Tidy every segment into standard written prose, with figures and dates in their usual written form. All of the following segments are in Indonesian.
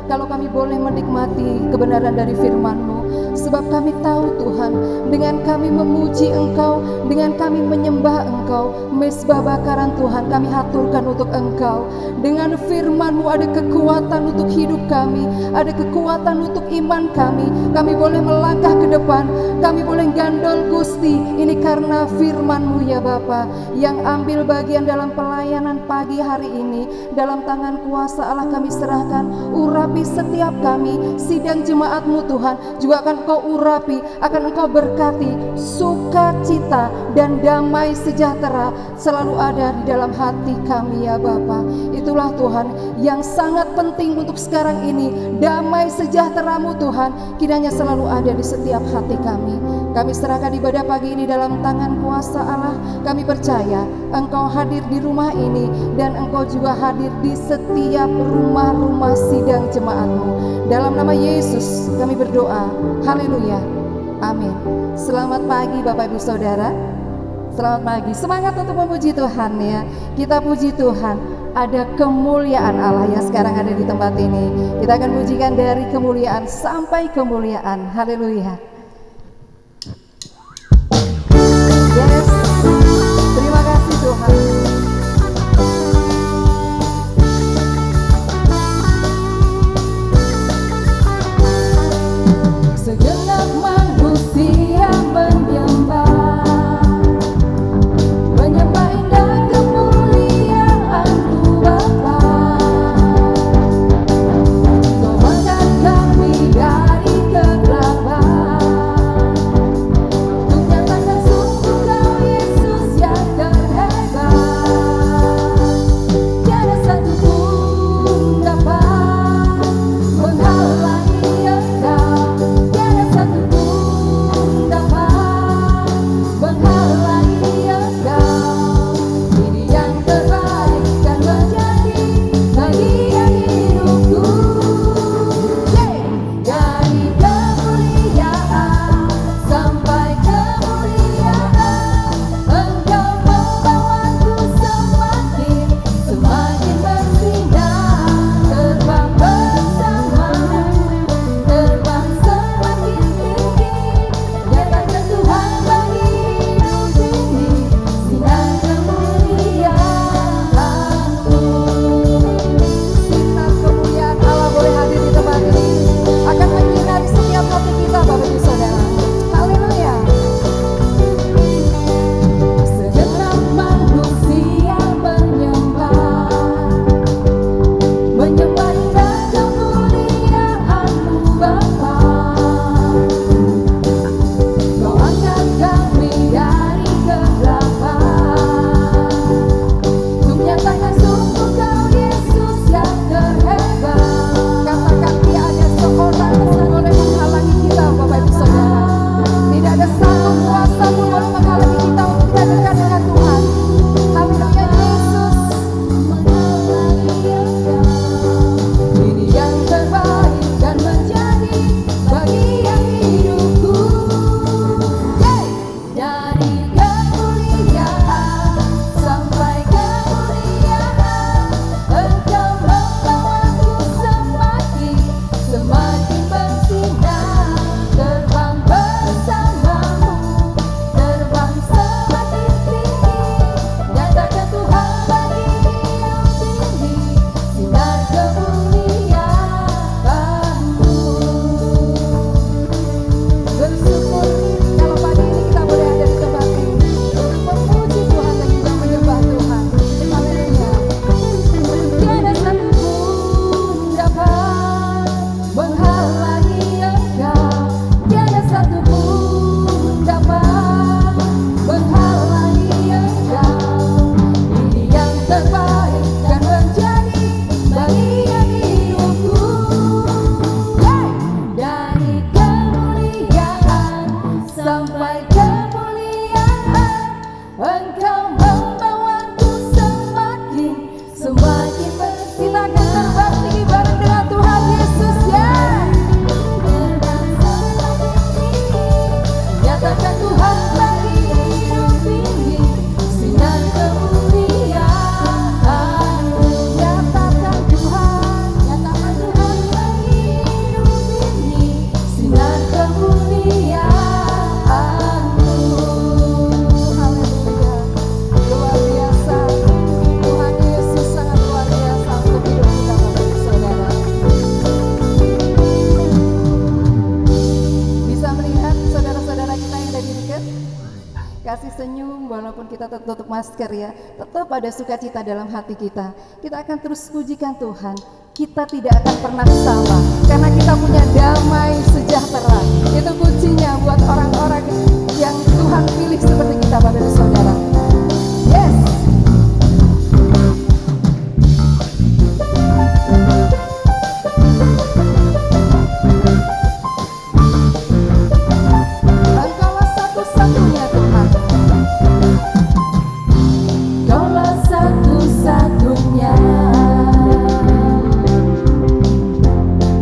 kalau kami boleh menikmati kebenaran dari firman-Mu. Sebab kami tahu Tuhan, dengan kami memuji Engkau, dengan kami menyembah Engkau, mezbah bakaran Tuhan kami haturkan untuk Engkau. Dengan firman-Mu ada kekuatan untuk hidup kami, ada kekuatan untuk iman kami. Kami boleh melangkah ke depan, kami boleh gandol Gusti. Ini karena firman-Mu ya Bapa, yang ambil bagian dalam pelayanan pagi hari ini. Dalam tangan kuasa Allah kami serahkan, urapi setiap kami, sidang jemaat-Mu Tuhan, juga akan Engkau urapi, akan Engkau berkati. Sukacita dan damai sejahtera selalu ada di dalam hati kami ya Bapa. Itulah Tuhan yang sangat penting untuk sekarang ini. Damai sejahtera-Mu Tuhan kiranya selalu ada di setiap hati kami. Kami serahkan ibadah pagi ini dalam tangan kuasa Allah. Kami percaya Engkau hadir di rumah ini, dan Engkau juga hadir di setiap rumah-rumah sidang jemaat-Mu. Dalam nama Yesus kami berdoa. Haleluya. Amin. Selamat pagi Bapak Ibu Saudara. Selamat pagi. Semangat untuk memuji Tuhan ya. Kita puji Tuhan. Ada kemuliaan Allah yang sekarang ada di tempat ini. Kita akan pujikan dari kemuliaan sampai kemuliaan. Haleluya. Yes. Terima kasih Tuhan. Segenap manusia menyembah indah kemuliaan-Mu Bapa. Kau angkat kami dari kegelapan. tersenyum walaupun kita tutup masker ya. Tetap ada sukacita dalam hati kita. Kita akan terus pujikan Tuhan. Kita tidak akan pernah salah karena kita punya damai sejahtera. Itu kuncinya buat orang-orang yang Tuhan pilih seperti kita, Bapak dan Saudara. Yes. Engkaulah satu-satunya Tuhan. Engkaulah satu-satunya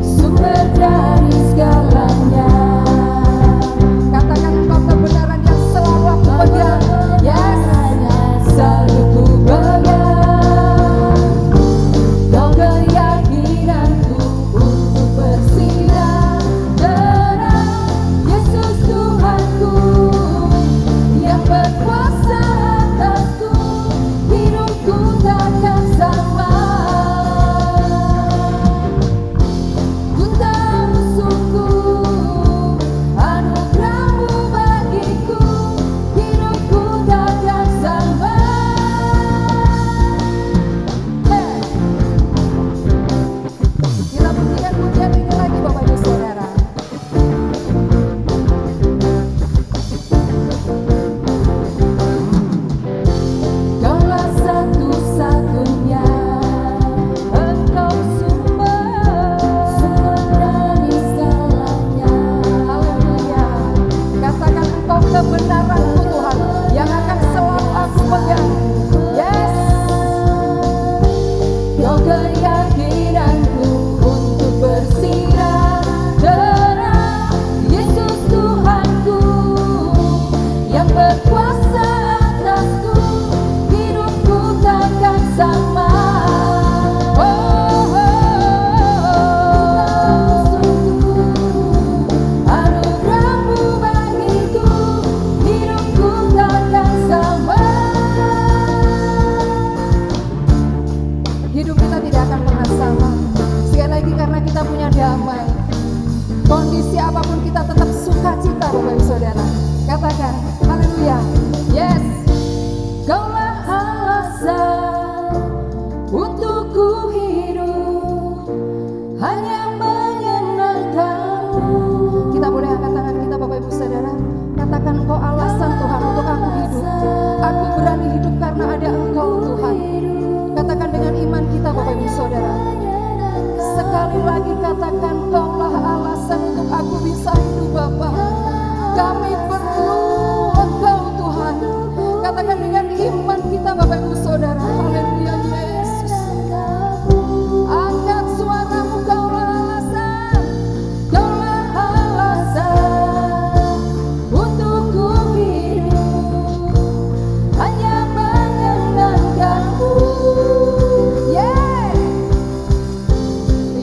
sumber dari segalanya. Katakan engkau kebenaran yang selalu aku pegang. Yes. Selalu ku pegang. Kau keyakinanku untuk bersinar terang. Yesus Tuhanku yang berkuasa atasku, hidupku takkan sama. Ku tahu sungguh anugerahmu bagiku, hidupku takkan sama. Kita pujikan pujian ini lagi Bapak Ibu Saudara. Kaulah satu-satunya, Engkau sumber dari segalanya. Haleluya. Katakan engkau kebenaranku Tuhan yang akan selalu aku pegang. Yes. Kau keyakinanku untuk bersinar terang. Yesus Tuhanku yang berkuasa atasku, hidupku takkan sama. Anugerahmu bagiku, hidupku takkan sama. Hidup kita tidak akan pernah sama. Sekali lagi karena kita punya damai. Kondisi apapun kita tetap sukacita Bapak Ibu Saudara. Katakan haleluya. Yes. Kaulah alasan untuk ku hidup, hanya menyenangkanmu. Kita boleh angkat tangan kita Bapak Ibu Saudara. Katakan engkau alasan Tuhan untuk aku hidup. Aku berani hidup karena ada engkau Tuhan. Katakan dengan iman kita Bapak Ibu Saudara. Sekali lagi katakan kaulah alasan untuk aku bisa hidup Bapa. Kami perlu engkau Tuhan. Katakan dengan iman kita Bapak Ibu Saudara. Haleluya Yesus. Angkat suaramu, kaulah alasan. Kaulah alasan untuk ku hidup, hanya menyenangkanmu. Yeah.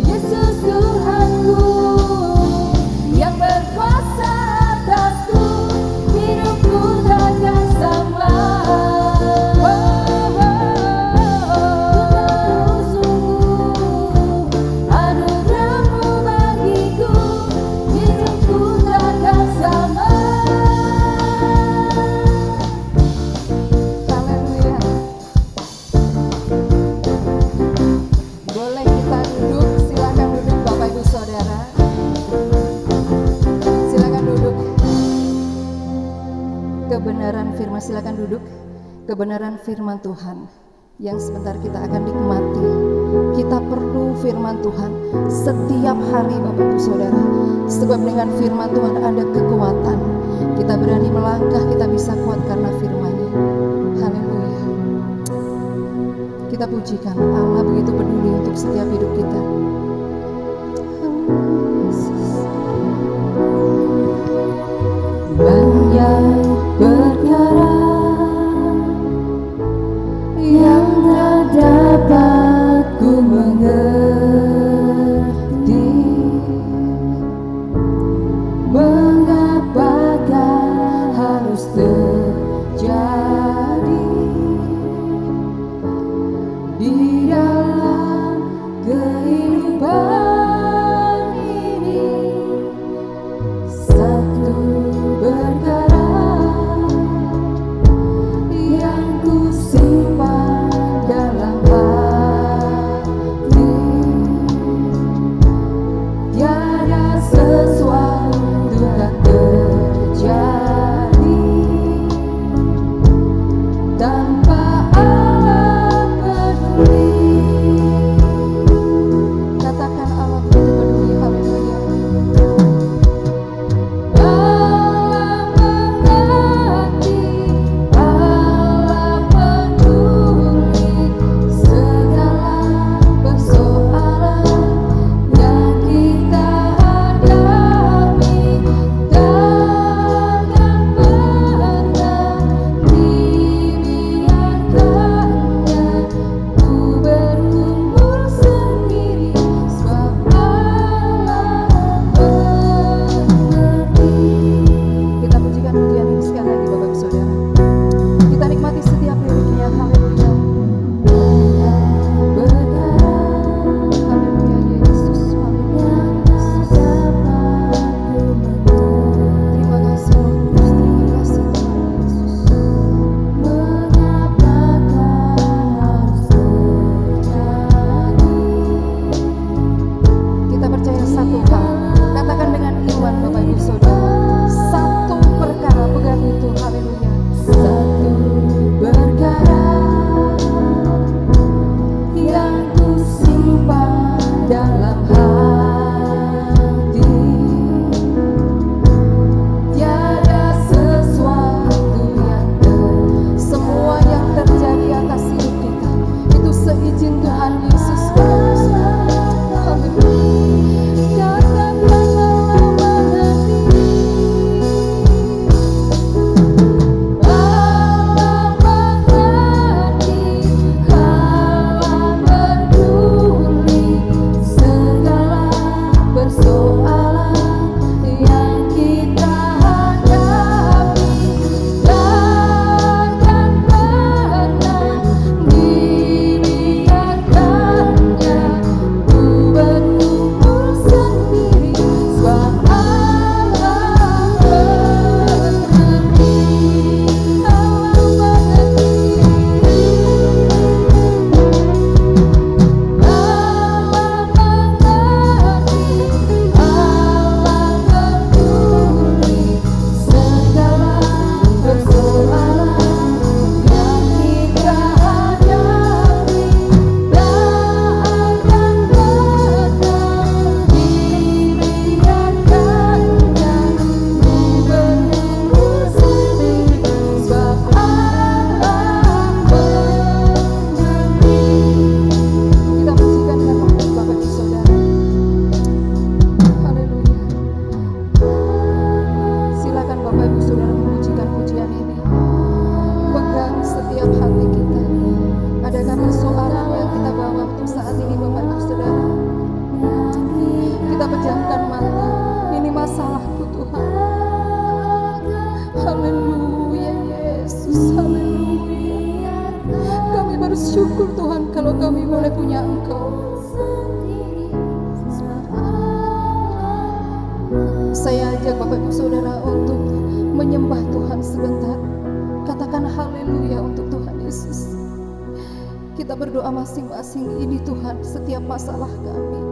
Yesus Tuhanku yang berkuasa atasku, hidupku takkan sama. Anugerahmu bagiku, hidupku takkan sama. Haleluya. Boleh kita duduk, silakan duduk Bapak Ibu Saudara. Silakan duduk. Kebenaran firman, silakan duduk. Kebenaran firman Tuhan yang sebentar kita akan nikmati. Kita perlu firman Tuhan setiap hari Bapak Ibu Saudara. Sebab dengan firman Tuhan ada kekuatan. Kita berani melangkah, kita bisa kuat karena firman-Nya. Haleluya. Kita pujikan Allah begitu peduli untuk setiap hidup kita. Banyak perkara yang tak dapat ku mengerti. Mengapakah harus terjadi di dalam kehidupan kita pejamkan mata. Ini masalahku Tuhan. Haleluya Yesus, haleluya. Kami bersyukur Tuhan kalau kami boleh punya Engkau. Saya ajak Bapak Ibu Saudara untuk menyembah Tuhan sebentar. Katakan haleluya untuk Tuhan Yesus. Kita berdoa masing-masing, ini Tuhan setiap masalah kami.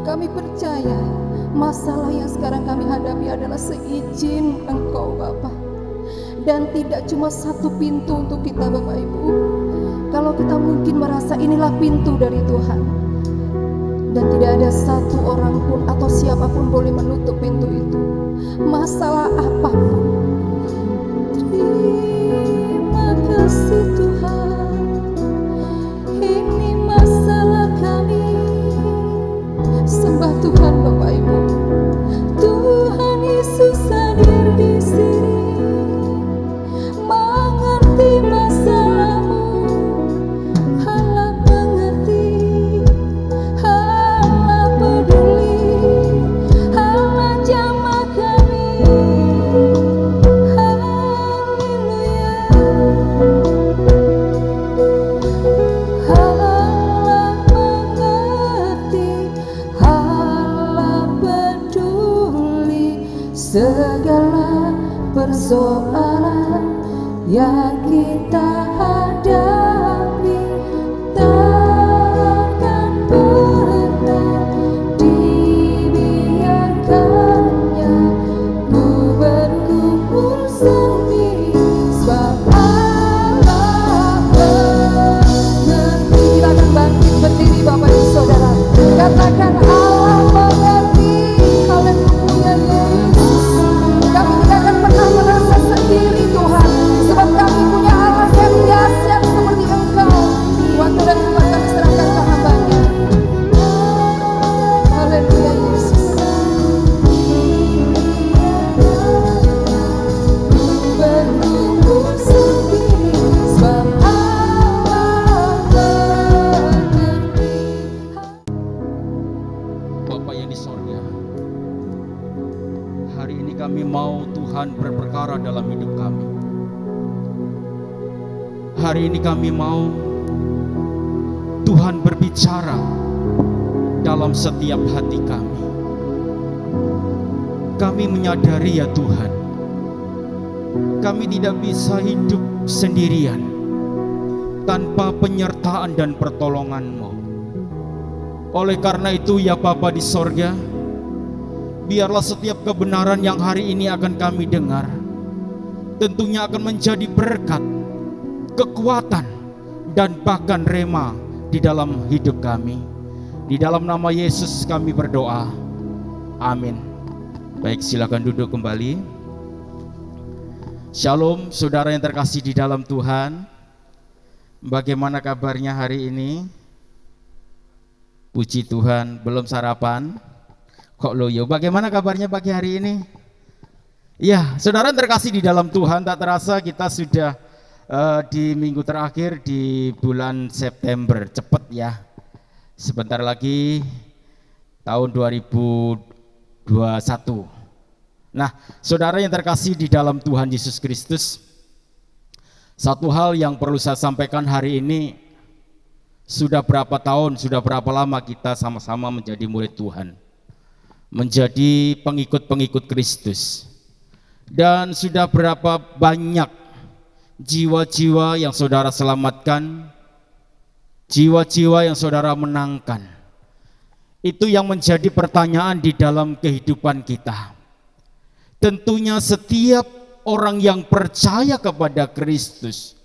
Kami percaya masalah yang sekarang kami hadapi adalah seizin Engkau Bapa. Dan tidak cuma satu pintu untuk kita Bapak Ibu. Kalau kita mungkin merasa inilah pintu dari Tuhan, dan tidak ada satu orang pun atau siapapun boleh menutup pintu itu, masalah apapun. Terima kasih Tuhan, ini masalah kami. Sembah Tuhan Bapak Ibu. Tuhan Yesus hadir di sini, mengerti masalahmu. Allah mengerti, Allah peduli, Allah jamah kami. Haleluya. Allah mengerti, Allah peduli segala persoalan yang kita hadapi. Takkan pernah dibiarkannya ku berkumpul sendiri, sebab Allah mengerti. Kita akan bangkit berdiri Bapak Ibu Saudara. Katakan Allah mengerti. Haleluya Yesus. Kami tidak akan pernah merasa sendiri Tuhan, sebab kami punya Allah yang dahsyat seperti Engkau. Waktu dan tempat kami serahkan ke hamba-Nya. Haleluya Yesus. Berkumpul sendiri, sebab Allah mengerti. Bapa yang di sorga, hari ini kami mau Tuhan berperkara dalam hidup kami. Hari ini kami mau Tuhan berbicara dalam setiap hati kami. Kami menyadari ya Tuhan, kami tidak bisa hidup sendirian tanpa penyertaan dan pertolongan-Mu. Oleh karena itu ya Bapa di sorga, biarlah setiap kebenaran yang hari ini akan kami dengar tentunya akan menjadi berkat, kekuatan, dan bahkan rema di dalam hidup kami. Di dalam nama Yesus kami berdoa, amin. Baik, silakan duduk kembali. Shalom saudara yang terkasih di dalam Tuhan. Bagaimana kabarnya hari ini? Puji Tuhan, belum sarapan? Kok loyo? Bagaimana kabarnya pagi hari ini? Ya, saudara yang terkasih di dalam Tuhan, tak terasa kita sudah di minggu terakhir di bulan September. Cepet ya, sebentar lagi tahun 2021. Nah, saudara yang terkasih di dalam Tuhan Yesus Kristus, satu hal yang perlu saya sampaikan hari ini, sudah berapa tahun, sudah berapa lama kita sama-sama menjadi murid Tuhan, menjadi pengikut-pengikut Kristus, dan sudah berapa banyak jiwa-jiwa yang saudara selamatkan, jiwa-jiwa yang saudara menangkan. Itu yang menjadi pertanyaan di dalam kehidupan kita. Tentunya setiap orang yang percaya kepada Kristus,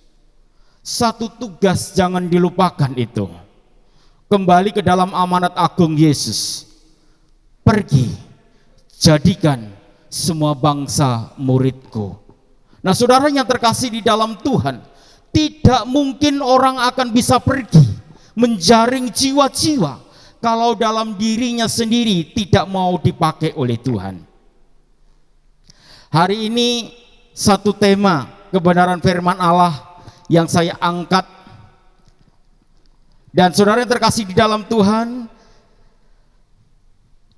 satu tugas jangan dilupakan itu. Kembali ke dalam amanat agung Yesus. Pergi, jadikan semua bangsa muridku. Nah saudara yang terkasih di dalam Tuhan, tidak mungkin orang akan bisa pergi menjaring jiwa-jiwa kalau dalam dirinya sendiri tidak mau dipakai oleh Tuhan. Hari ini satu tema kebenaran firman Allah yang saya angkat. Dan saudara yang terkasih di dalam Tuhan,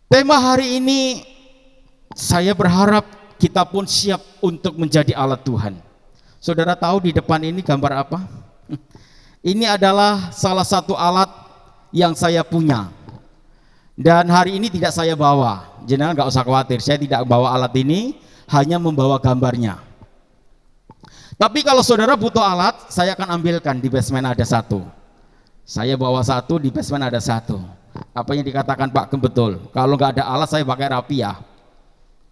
Tema hari ini saya berharap kita pun siap untuk menjadi alat Tuhan. Saudara tahu di depan ini gambar apa? Ini adalah salah satu alat yang saya punya. Dan hari ini tidak saya bawa. Jangan nggak usah khawatir, saya tidak bawa alat ini, hanya membawa gambarnya. Tapi kalau saudara butuh alat, saya akan ambilkan. Di basement ada satu. Saya bawa satu, di basement ada satu. Apa yang dikatakan Pak Gem betul. Kalau nggak ada alat saya pakai rapiah.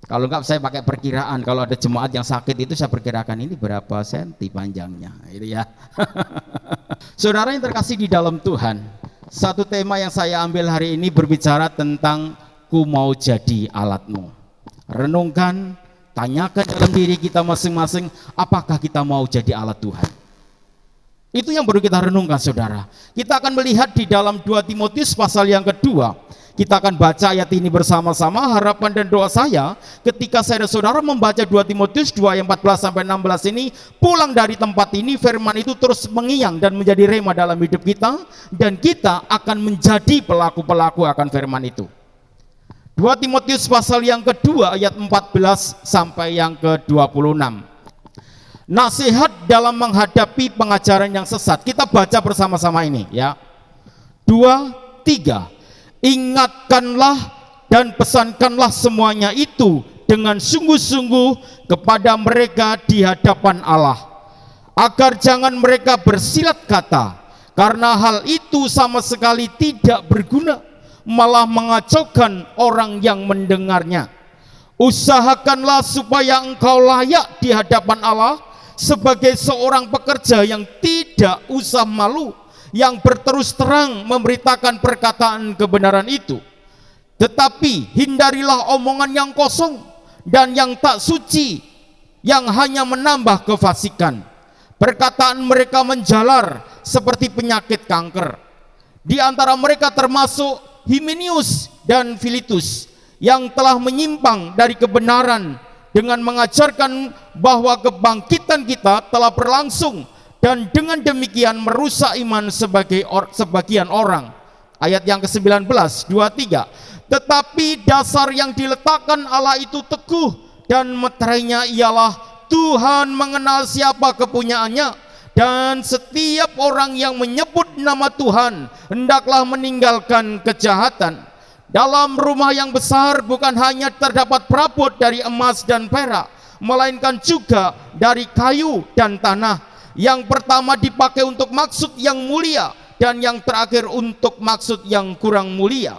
Kalau nggak saya pakai perkiraan. Kalau ada jemaat yang sakit itu saya perkirakan ini berapa senti panjangnya, itu ya. Saudara yang terkasih di dalam Tuhan, satu tema yang saya ambil hari ini berbicara tentang ku mau jadi alatmu. Renungkan, tanyakan dalam diri kita masing-masing, apakah kita mau jadi alat Tuhan? Itu yang perlu kita renungkan, saudara. Kita akan melihat di dalam 2 Timotius pasal yang kedua. Kita akan baca ayat ini bersama-sama. Harapan dan doa saya ketika saya dan saudara membaca 2 Timotius 2 ayat 14-16 ini, pulang dari tempat ini firman itu terus mengiang dan menjadi rema dalam hidup kita, dan kita akan menjadi pelaku-pelaku akan firman itu. 2 Timotius pasal yang kedua ayat 14 sampai yang ke-26. Nasihat dalam menghadapi pengajaran yang sesat. Kita baca bersama-sama ini ya. 2, 3. Ingatkanlah dan pesankanlah semuanya itu dengan sungguh-sungguh kepada mereka di hadapan Allah, agar jangan mereka bersilat kata, karena hal itu sama sekali tidak berguna, malah mengacaukan orang yang mendengarnya. Usahakanlah supaya engkau layak di hadapan Allah sebagai seorang pekerja yang tidak usah malu, yang berterus terang memberitakan perkataan kebenaran itu. Tetapi hindarilah omongan yang kosong dan yang tak suci, yang hanya menambah kefasikan. Perkataan mereka menjalar seperti penyakit kanker. Di antara mereka termasuk Himenius dan Filetus, yang telah menyimpang dari kebenaran dengan mengajarkan bahwa kebangkitan kita telah berlangsung, dan dengan demikian merusak iman sebagian orang. Ayat yang ke-19, 2-3. Tetapi dasar yang diletakkan Allah itu teguh, dan meterainya ialah Tuhan mengenal siapa kepunyaannya, dan setiap orang yang menyebut nama Tuhan hendaklah meninggalkan kejahatan. Dalam rumah yang besar bukan hanya terdapat perabot dari emas dan perak, melainkan juga dari kayu dan tanah. Yang pertama dipakai untuk maksud yang mulia, dan yang terakhir untuk maksud yang kurang mulia.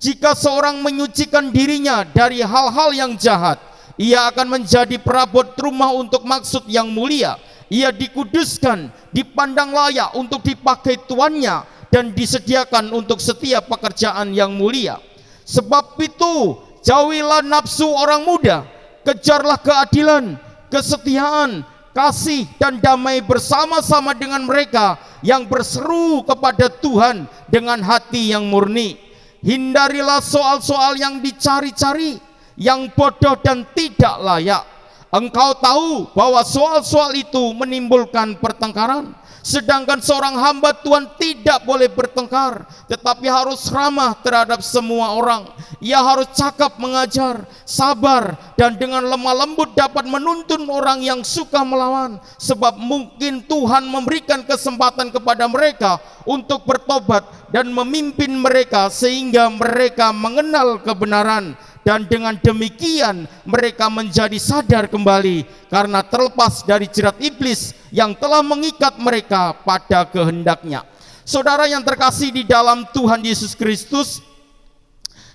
Jika seorang menyucikan dirinya dari hal-hal yang jahat, ia akan menjadi perabot rumah untuk maksud yang mulia. Ia dikuduskan, dipandang layak untuk dipakai tuannya, dan disediakan untuk setiap pekerjaan yang mulia. Sebab itu jauhilah nafsu orang muda, kejarlah keadilan, kesetiaan, kasih dan damai bersama-sama dengan mereka yang berseru kepada Tuhan dengan hati yang murni. Hindarilah soal-soal yang dicari-cari, yang bodoh dan tidak layak. Engkau tahu bahwa soal-soal itu menimbulkan pertengkaran. Sedangkan seorang hamba Tuhan tidak boleh bertengkar, tetapi harus ramah terhadap semua orang. Ia harus cakap mengajar, sabar, dan dengan lemah lembut dapat menuntun orang yang suka melawan. Sebab mungkin Tuhan memberikan kesempatan kepada mereka untuk bertobat dan memimpin mereka sehingga mereka mengenal kebenaran. Dan dengan demikian mereka menjadi sadar kembali karena terlepas dari jerat iblis yang telah mengikat mereka pada kehendaknya. Saudara yang terkasih di dalam Tuhan Yesus Kristus,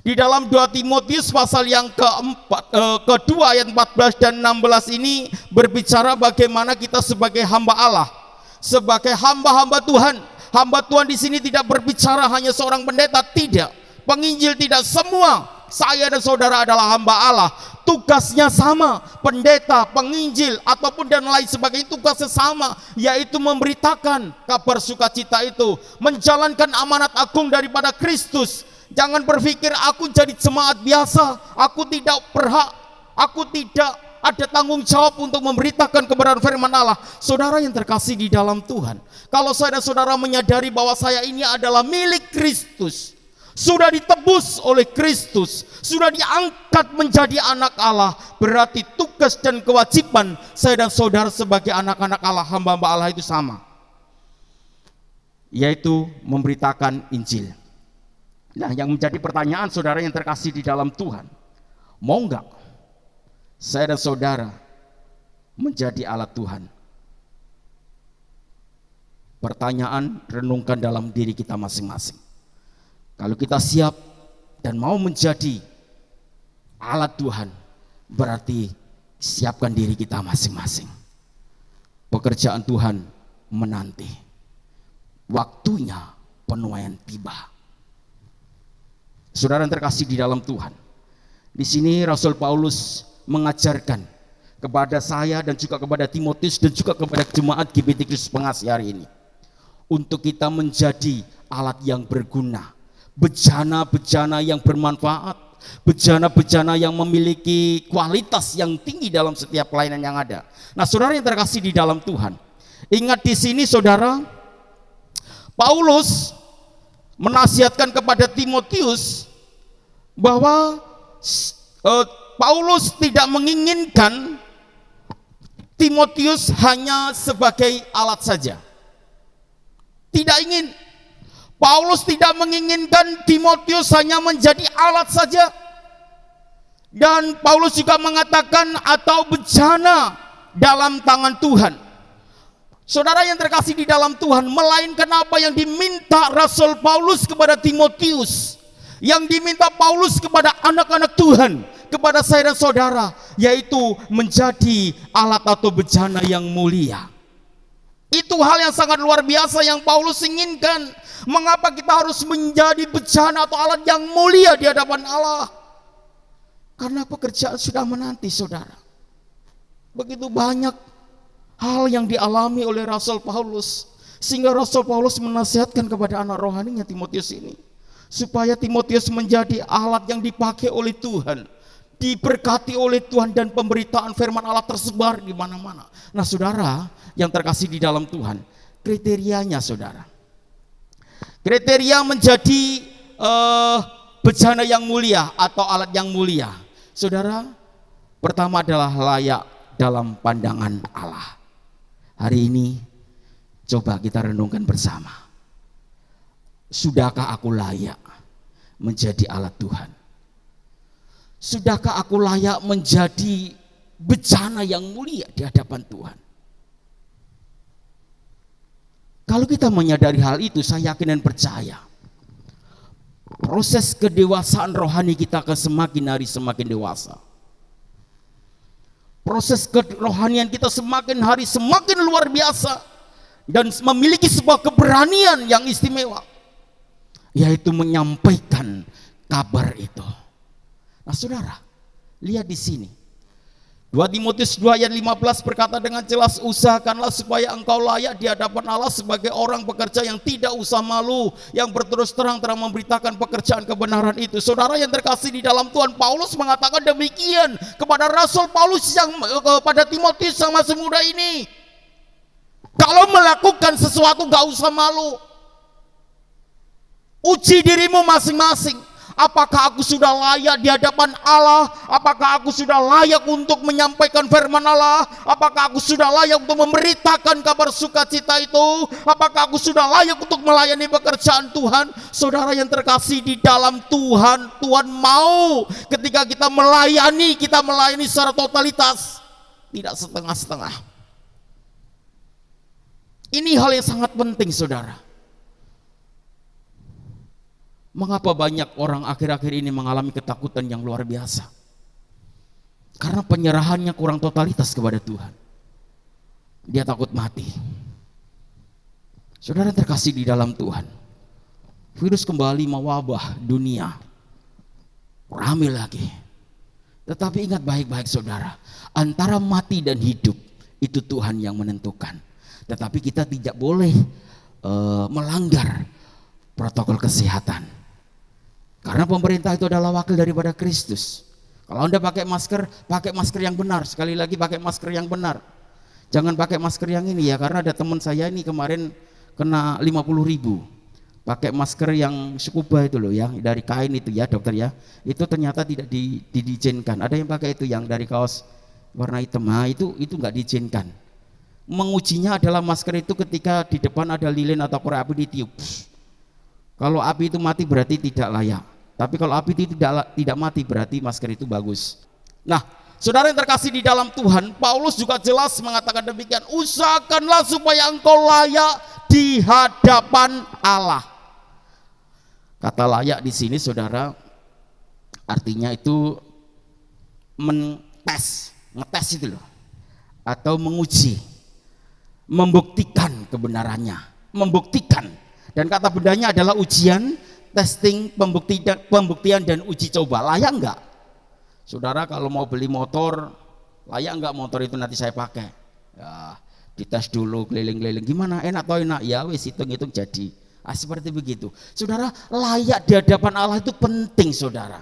di dalam 2 Timotius pasal yang kedua ayat 14 dan 16 ini berbicara bagaimana kita sebagai hamba Allah, sebagai hamba-hamba Tuhan. Hamba Tuhan di sini tidak berbicara hanya seorang pendeta, tidak. Penginjil tidak, semua. Saya dan saudara adalah hamba Allah. Tugasnya sama, pendeta, penginjil, ataupun dan lain sebagainya, tugasnya sama, yaitu memberitakan kabar sukacita itu, menjalankan amanat agung daripada Kristus. Jangan berpikir aku jadi jemaat biasa, aku tidak berhak, aku tidak ada tanggung jawab untuk memberitakan kebenaran firman Allah. Saudara yang terkasih di dalam Tuhan, kalau saya dan saudara menyadari bahwa saya ini adalah milik Kristus, sudah ditebus oleh Kristus, sudah diangkat menjadi anak Allah, berarti tugas dan kewajiban saya dan saudara sebagai anak-anak Allah, hamba-hamba Allah itu sama, yaitu memberitakan Injil. Nah, yang menjadi pertanyaan saudara yang terkasih di dalam Tuhan, mau enggak saya dan saudara menjadi alat Tuhan? Pertanyaan renungkan dalam diri kita masing-masing. Kalau kita siap dan mau menjadi alat Tuhan, berarti siapkan diri kita masing-masing. Pekerjaan Tuhan menanti. Waktunya penuaian tiba. Saudara yang terkasih di dalam Tuhan, di sini Rasul Paulus mengajarkan kepada saya dan juga kepada Timotius dan juga kepada jemaat GBT Kristus Pengasih hari ini, untuk kita menjadi alat yang berguna, bejana-bejana yang bermanfaat, bejana-bejana yang memiliki kualitas yang tinggi dalam setiap pelayanan yang ada. Nah, saudara yang terkasih di dalam Tuhan, ingat di sini saudara, Paulus menasihatkan kepada Timotius bahwa Paulus tidak menginginkan Timotius hanya sebagai alat saja. Tidak ingin. Paulus tidak menginginkan Timotius hanya menjadi alat saja. Dan Paulus juga mengatakan atau bejana dalam tangan Tuhan. Saudara yang terkasih di dalam Tuhan, melainkan apa yang diminta Rasul Paulus kepada Timotius, yang diminta Paulus kepada anak-anak Tuhan, kepada saya dan saudara, yaitu menjadi alat atau bejana yang mulia. Itu hal yang sangat luar biasa yang Paulus inginkan. Mengapa kita harus menjadi bejana atau alat yang mulia di hadapan Allah? Karena pekerjaan sudah menanti saudara. Begitu banyak hal yang dialami oleh Rasul Paulus, sehingga Rasul Paulus menasihatkan kepada anak rohaninya Timotius ini, supaya Timotius menjadi alat yang dipakai oleh Tuhan, diberkati oleh Tuhan, dan pemberitaan firman Allah tersebar di mana-mana. Nah, saudara yang terkasih di dalam Tuhan, kriterianya saudara, kriteria menjadi bejana yang mulia atau alat yang mulia, saudara, pertama adalah layak dalam pandangan Allah. Hari ini coba kita renungkan bersama, sudahkah aku layak menjadi alat Tuhan? Sudahkah aku layak menjadi bejana yang mulia di hadapan Tuhan? Kalau kita menyadari hal itu, saya yakin dan percaya proses kedewasaan rohani kita akan semakin hari semakin dewasa. Proses kerohanian kita semakin hari semakin luar biasa dan memiliki sebuah keberanian yang istimewa, yaitu menyampaikan kabar itu. Nah, saudara, lihat di sini. 2 Timotius 2 ayat 15 berkata dengan jelas, usahakanlah supaya engkau layak di hadapan Allah sebagai orang pekerja yang tidak usah malu, yang berterus terang-terang memberitakan pekerjaan kebenaran itu. Saudara yang terkasih di dalam Tuhan, Paulus mengatakan demikian kepada Rasul Paulus yang kepada Timotius yang masih muda ini. Kalau melakukan sesuatu gak usah malu. Uji dirimu masing-masing. Apakah aku sudah layak di hadapan Allah? Apakah aku sudah layak untuk menyampaikan firman Allah? Apakah aku sudah layak untuk memberitakan kabar sukacita itu? Apakah aku sudah layak untuk melayani pekerjaan Tuhan? Saudara yang terkasih di dalam Tuhan, Tuhan mau ketika kita melayani secara totalitas, tidak setengah-setengah. Ini hal yang sangat penting saudara. Mengapa banyak orang akhir-akhir ini mengalami ketakutan yang luar biasa? Karena penyerahannya kurang totalitas kepada Tuhan. Dia takut mati. Saudara terkasih di dalam Tuhan, virus kembali mewabah dunia, ramai lagi. Tetapi ingat baik-baik saudara, antara mati dan hidup itu Tuhan yang menentukan. Tetapi kita tidak boleh melanggar protokol kesehatan. Karena pemerintah itu adalah wakil daripada Kristus. Kalau Anda pakai masker yang benar. Sekali lagi pakai masker yang benar. Jangan pakai masker yang ini ya, karena ada teman saya ini kemarin kena 50.000 pakai masker yang scuba itu loh ya, dari kain itu ya dokter ya, itu ternyata tidak diizinkan. Ada yang pakai itu yang dari kaos warna hitam, nah itu nggak diizinkan. Mengujinya adalah masker itu ketika di depan ada lilin atau korek api ditiup. Kalau api itu mati berarti tidak layak, tapi kalau api itu tidak mati berarti masker itu bagus. Nah, saudara yang terkasih di dalam Tuhan, Paulus juga jelas mengatakan demikian, usahakanlah supaya engkau layak di hadapan Allah. Kata layak di sini saudara artinya itu ngetes itu loh, atau menguji, membuktikan kebenarannya, membuktikan. Dan kata bendanya adalah ujian, testing, pembuktian dan uji coba. Layak enggak? Saudara kalau mau beli motor, layak enggak motor itu nanti saya pakai? Ya, dites dulu keliling-keliling, gimana, enak atau enak? Ya wis hitung-hitung jadi. Seperti begitu. Saudara, layak di hadapan Allah itu penting saudara.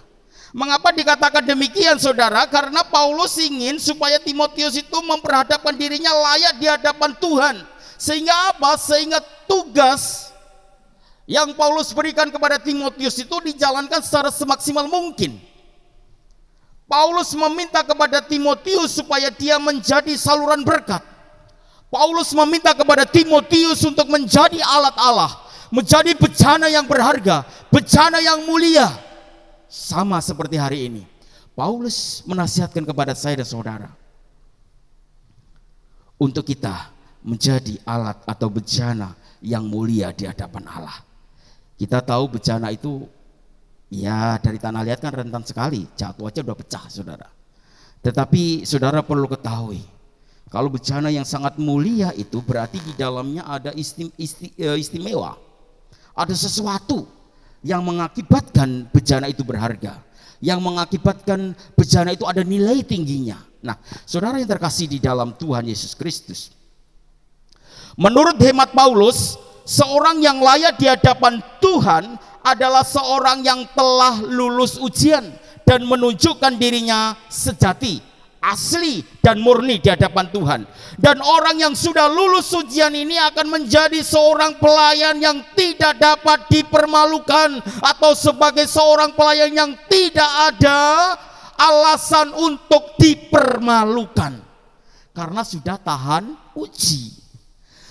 Mengapa dikatakan demikian saudara? Karena Paulus ingin supaya Timotius itu memperhadapkan dirinya layak di hadapan Tuhan. Sehingga apa? Sehingga tugas yang Paulus berikan kepada Timotius itu dijalankan secara semaksimal mungkin. Paulus meminta kepada Timotius supaya dia menjadi saluran berkat. Paulus meminta kepada Timotius untuk menjadi alat Allah, menjadi bejana yang berharga, bejana yang mulia. Sama seperti hari ini Paulus menasihatkan kepada saya dan saudara untuk kita menjadi alat atau bejana yang mulia di hadapan Allah. Kita tahu bejana itu ya dari tanah liat kan rentan sekali, jatuh aja udah pecah saudara. Tetapi saudara perlu ketahui, kalau bejana yang sangat mulia itu berarti di dalamnya ada istimewa, ada sesuatu yang mengakibatkan bejana itu berharga, yang mengakibatkan bejana itu ada nilai tingginya. Nah, saudara yang terkasih di dalam Tuhan Yesus Kristus, menurut hemat Paulus, seorang yang layak di hadapan Tuhan adalah seorang yang telah lulus ujian dan menunjukkan dirinya sejati, asli dan murni di hadapan Tuhan. Dan orang yang sudah lulus ujian ini akan menjadi seorang pelayan yang tidak dapat dipermalukan, atau sebagai seorang pelayan yang tidak ada alasan untuk dipermalukan karena sudah tahan uji.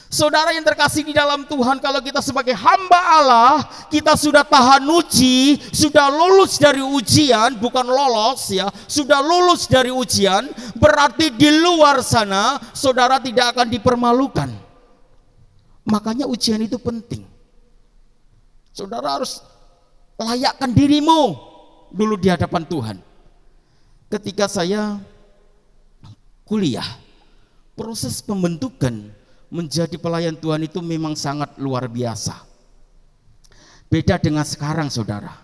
Saudara yang terkasih di dalam Tuhan, kalau kita sebagai hamba Allah, kita sudah tahan uji, sudah lulus dari ujian, bukan lolos ya, sudah lulus dari ujian, berarti di luar sana saudara tidak akan dipermalukan. Makanya ujian itu penting. Saudara harus layakkan dirimu dulu di hadapan Tuhan. Ketika saya kuliah, proses pembentukan menjadi pelayan Tuhan itu memang sangat luar biasa. Beda dengan sekarang saudara.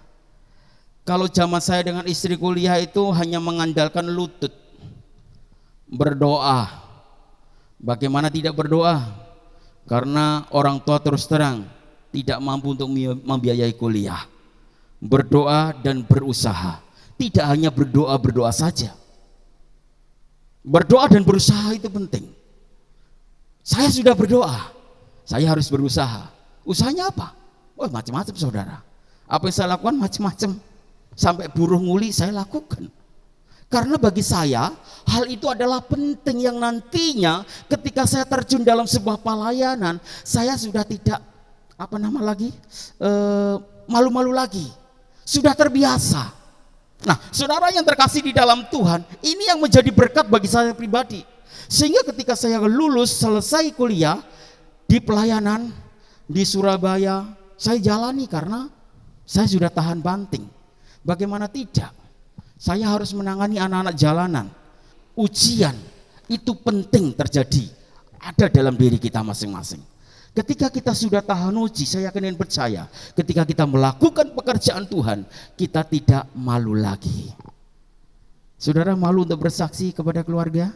Kalau zaman saya dengan istri kuliah itu hanya mengandalkan lutut, berdoa. Bagaimana tidak berdoa? Karena orang tua terus terang tidak mampu untuk membiayai kuliah. Berdoa dan berusaha. Tidak hanya berdoa saja. Berdoa dan berusaha itu penting. Saya sudah berdoa, saya harus berusaha. Usahanya apa? Oh, macam-macam saudara. Apa yang saya lakukan macam-macam. Sampai buruh nguli saya lakukan. Karena bagi saya hal itu adalah penting, yang nantinya ketika saya terjun dalam sebuah pelayanan, saya sudah tidak malu-malu lagi. Sudah terbiasa. Nah, saudara yang terkasih di dalam Tuhan, ini yang menjadi berkat bagi saya pribadi. Sehingga ketika saya lulus, selesai kuliah di pelayanan di Surabaya, saya jalani karena saya sudah tahan banting. Bagaimana tidak? Saya harus menangani anak-anak jalanan. Ujian itu penting terjadi, ada dalam diri kita masing-masing. Ketika kita sudah tahan uji, saya yakin percaya, ketika kita melakukan pekerjaan Tuhan, kita tidak malu lagi. Saudara malu untuk bersaksi kepada keluarga?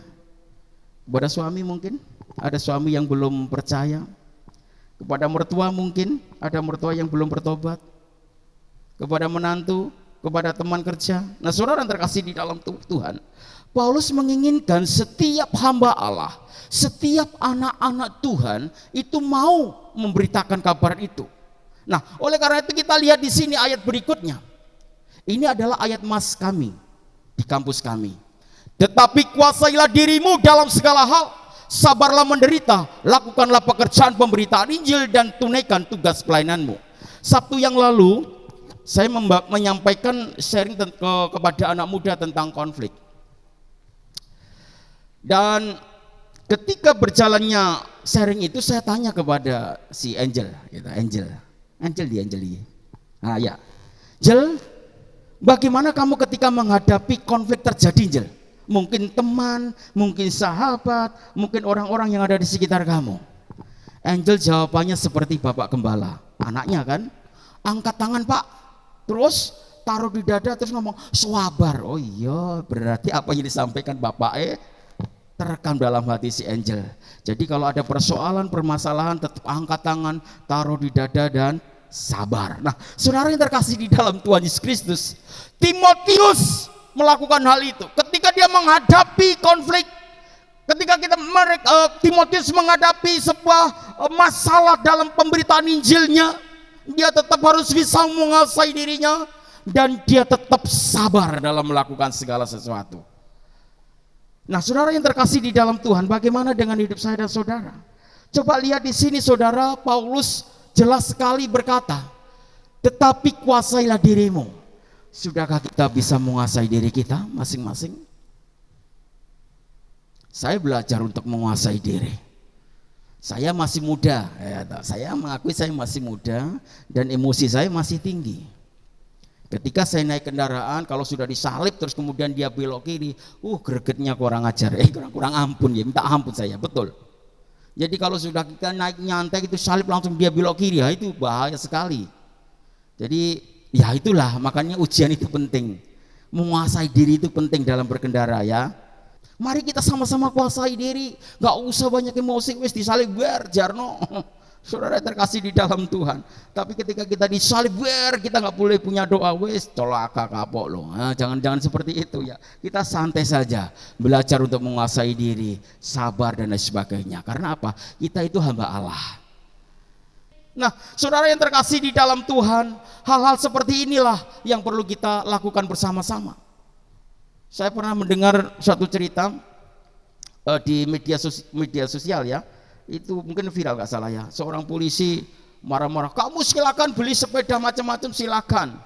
Kepada suami mungkin, ada suami yang belum percaya. Kepada mertua mungkin, ada mertua yang belum bertobat. Kepada menantu, kepada teman kerja. Nah saudara yang terkasih di dalam Tuhan, Paulus menginginkan setiap hamba Allah, setiap anak-anak Tuhan itu mau memberitakan kabar itu. Nah, oleh karena itu kita lihat di sini ayat berikutnya. Ini adalah ayat mas kami di kampus kami. Tetapi kuasailah dirimu dalam segala hal, sabarlah menderita, lakukanlah pekerjaan pemberitaan Injil dan tunaikan tugas pelayananmu. Sabtu yang lalu saya menyampaikan sharing kepada anak muda tentang konflik. Dan ketika berjalannya sharing itu saya tanya kepada si Angel, Angel. Nah ya, Angel, bagaimana kamu ketika menghadapi konflik terjadi, Angel? Mungkin teman, mungkin sahabat, mungkin orang-orang yang ada di sekitar kamu. Angel jawabannya seperti Bapak Gembala, anaknya kan, angkat tangan Pak, terus taruh di dada terus ngomong sabar. Oh iya, berarti apa yang disampaikan Bapak terekam dalam hati si Angel. Jadi kalau ada persoalan, permasalahan, tetap angkat tangan, taruh di dada dan sabar. Nah, saudara yang terkasih di dalam Tuhan Yesus Kristus, Timotius melakukan hal itu. Ketika dia menghadapi konflik, ketika Timotius menghadapi sebuah masalah dalam pemberitaan Injilnya, dia tetap harus bisa menguasai dirinya dan dia tetap sabar dalam melakukan segala sesuatu. Nah, saudara yang terkasih di dalam Tuhan, bagaimana dengan hidup saya dan saudara? Coba lihat di sini, saudara. Paulus jelas sekali berkata, tetapi kuasailah dirimu. Sudahkah kita bisa menguasai diri kita masing-masing? Saya belajar untuk menguasai diri. Saya masih muda, saya mengakui saya masih muda dan emosi saya masih tinggi. Ketika saya naik kendaraan, kalau sudah disalib terus kemudian dia belok kiri, gregetnya kurang ajar, kurang ampun ya, minta ampun saya, betul. Jadi kalau sudah kita naik nyantai itu salib langsung dia belok kiri, ya itu bahaya sekali. Jadi ya itulah, makanya ujian itu penting. Menguasai diri itu penting dalam berkendara ya. Mari kita sama-sama kuasai diri, nggak usah banyak emosi, wis disalib jarno. Saudara terkasih di dalam Tuhan, tapi ketika kita disalib, kita nggak boleh punya doa wes tolaka kapok loh. Nah, jangan seperti itu ya. Kita santai saja, belajar untuk menguasai diri, sabar dan lain sebagainya. Karena apa? Kita itu hamba Allah. Nah, saudara yang terkasih di dalam Tuhan, hal-hal seperti inilah yang perlu kita lakukan bersama-sama. Saya pernah mendengar suatu cerita di media sosial ya. Itu mungkin viral nggak salah ya, seorang polisi marah-marah, kamu silakan beli sepeda macam-macam silakan,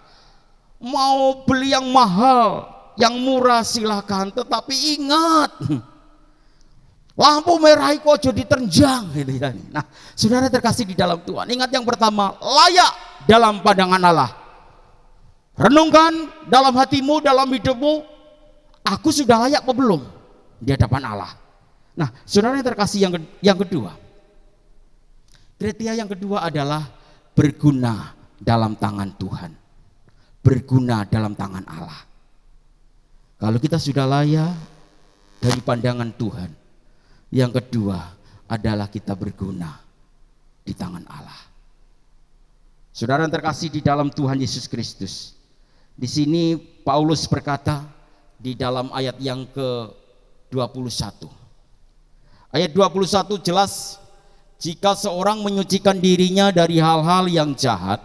mau beli yang mahal, yang murah silakan, tetapi ingat lampu merah itu ojo diterjang gitu ya. Nah, saudara terkasih di dalam Tuhan, ingat yang pertama, layak dalam pandangan Allah. Renungkan dalam hatimu, dalam hidupmu, aku sudah layak apa belum di hadapan Allah. Nah, saudara yang terkasih, yang kedua, kriteria yang kedua adalah berguna dalam tangan Tuhan, berguna dalam tangan Allah. Kalau kita sudah layak dari pandangan Tuhan, yang kedua adalah kita berguna di tangan Allah. Saudara yang terkasih di dalam Tuhan Yesus Kristus, di sini Paulus berkata di dalam ayat yang ke-21. Ayat 21 jelas, jika seorang menyucikan dirinya dari hal-hal yang jahat,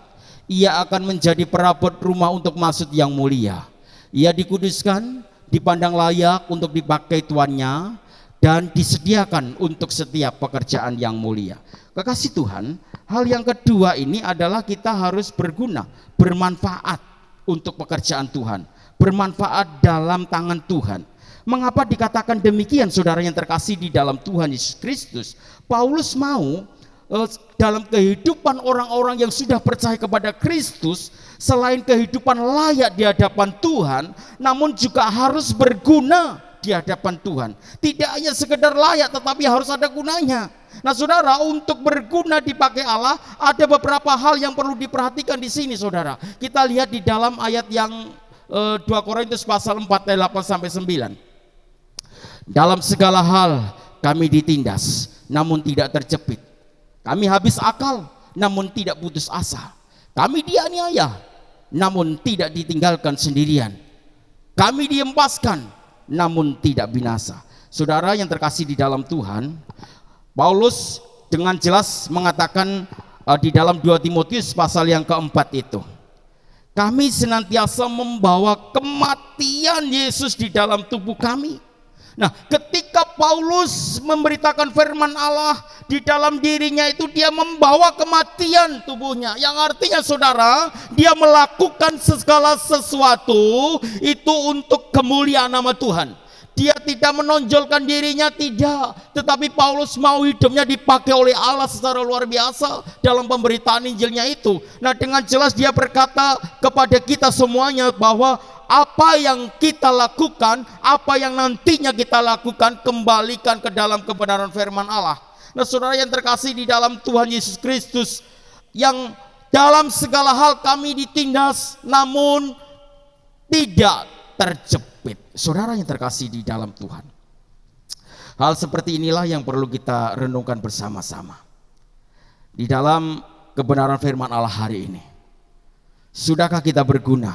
ia akan menjadi perabot rumah untuk maksud yang mulia. Ia dikuduskan, dipandang layak untuk dipakai tuannya, dan disediakan untuk setiap pekerjaan yang mulia. Kekasih Tuhan, hal yang kedua ini adalah kita harus berguna, bermanfaat untuk pekerjaan Tuhan, bermanfaat dalam tangan Tuhan. Mengapa dikatakan demikian, saudara yang terkasih di dalam Tuhan Yesus Kristus? Paulus mau dalam kehidupan orang-orang yang sudah percaya kepada Kristus, selain kehidupan layak di hadapan Tuhan, namun juga harus berguna di hadapan Tuhan. Tidak hanya sekedar layak, tetapi harus ada gunanya. Nah, saudara, untuk berguna dipakai Allah, ada beberapa hal yang perlu diperhatikan di sini, saudara. Kita lihat di dalam ayat yang 2 Korintus pasal 4 ayat 8 sampai 9. Dalam segala hal kami ditindas, namun tidak terjepit. Kami habis akal, namun tidak putus asa. Kami dianiaya, namun tidak ditinggalkan sendirian. Kami diempaskan, namun tidak binasa. Saudara yang terkasih di dalam Tuhan, Paulus dengan jelas mengatakan di dalam 2 Timotius pasal yang keempat itu, kami senantiasa membawa kematian Yesus di dalam tubuh kami. Nah, ketika Paulus memberitakan firman Allah, di dalam dirinya itu dia membawa kematian tubuhnya. Yang artinya saudara, dia melakukan segala sesuatu itu untuk kemuliaan nama Tuhan. Dia tidak menonjolkan dirinya, tidak. Tetapi Paulus mau hidupnya dipakai oleh Allah secara luar biasa dalam pemberitaan Injilnya itu. Nah, dengan jelas dia berkata kepada kita semuanya bahwa apa yang kita lakukan, apa yang nantinya kita lakukan, kembalikan ke dalam kebenaran firman Allah. Nah, saudara yang terkasih di dalam Tuhan Yesus Kristus, yang dalam segala hal kami ditindas namun tidak terjepit. Saudara yang terkasih di dalam Tuhan, hal seperti inilah yang perlu kita renungkan bersama-sama di dalam kebenaran firman Allah hari ini. Sudahkah kita berguna?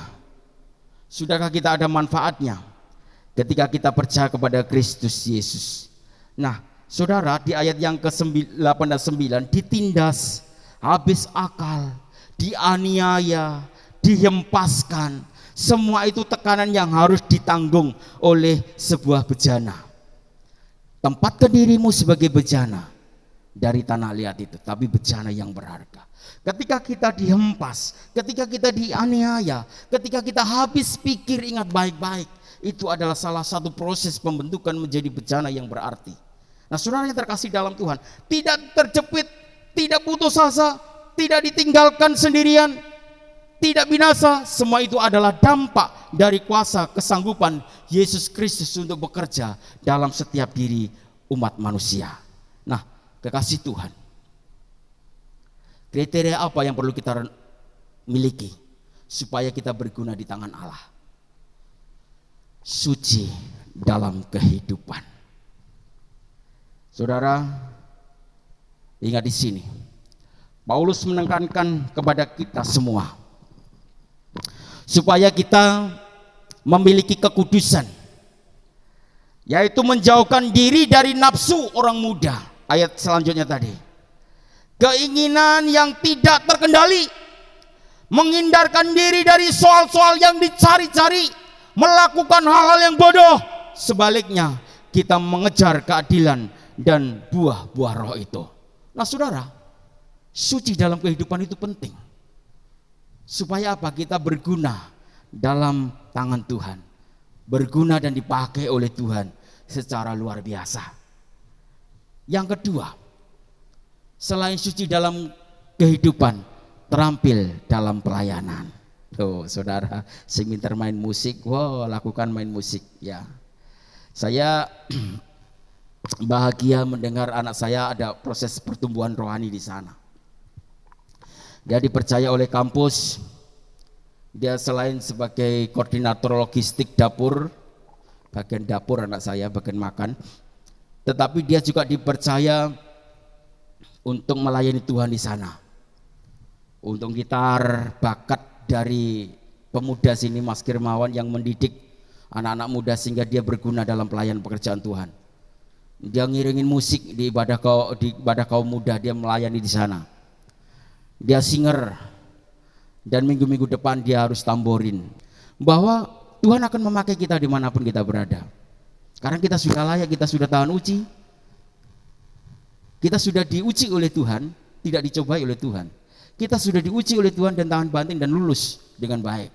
Sudahkah kita ada manfaatnya ketika kita percaya kepada Kristus Yesus? Nah, saudara, di ayat yang ke-8 dan 9, ditindas, habis akal, dianiaya, dihempaskan. Semua itu tekanan yang harus ditanggung oleh sebuah bejana. Tempatkan dirimu sebagai bejana dari tanah liat itu, tapi bejana yang berharga. Ketika kita dihempas, ketika kita dianiaya, ketika kita habis pikir, ingat baik-baik, itu adalah salah satu proses pembentukan menjadi bejana yang berarti. Nah, saudara yang terkasih dalam Tuhan, tidak terjepit, tidak putus asa, tidak ditinggalkan sendirian, tidak binasa. Semua itu adalah dampak dari kuasa kesanggupan Yesus Kristus untuk bekerja dalam setiap diri umat manusia. Nah, kekasih Tuhan, kriteria apa yang perlu kita miliki supaya kita berguna di tangan Allah? Suci dalam kehidupan. Saudara, ingat di sini, Paulus menekankan kepada kita semua supaya kita memiliki kekudusan, yaitu menjauhkan diri dari nafsu orang muda. Ayat selanjutnya tadi, keinginan yang tidak terkendali, menghindarkan diri dari soal-soal yang dicari-cari, melakukan hal-hal yang bodoh. Sebaliknya, kita mengejar keadilan dan buah-buah roh itu. Nah, saudara, suci dalam kehidupan itu penting. Supaya apa? Kita berguna dalam tangan Tuhan, berguna dan dipakai oleh Tuhan secara luar biasa. Yang kedua, selain suci dalam kehidupan, terampil dalam pelayanan. Tuh, saudara, si minter main musik, wow, lakukan main musik ya. Saya bahagia mendengar anak saya ada proses pertumbuhan rohani di sana. Dia dipercaya oleh kampus. Dia selain sebagai koordinator logistik dapur, bagian dapur anak saya, bagian makan, tetapi dia juga dipercaya untuk melayani Tuhan di sana. Untuk gitar, bakat dari pemuda sini, Mas Kirmawan, yang mendidik anak-anak muda sehingga dia berguna dalam pelayanan pekerjaan Tuhan. Dia ngiringin musik di ibadah kaum muda, dia melayani di sana. Dia singer, dan minggu-minggu depan dia harus tamborin. Bahwa Tuhan akan memakai kita dimanapun kita berada. Karena kita sudah layak, kita sudah tahan uji, kita sudah diuji oleh Tuhan, tidak dicobai oleh Tuhan. Kita sudah diuji oleh Tuhan dan tahan banting dan lulus dengan baik.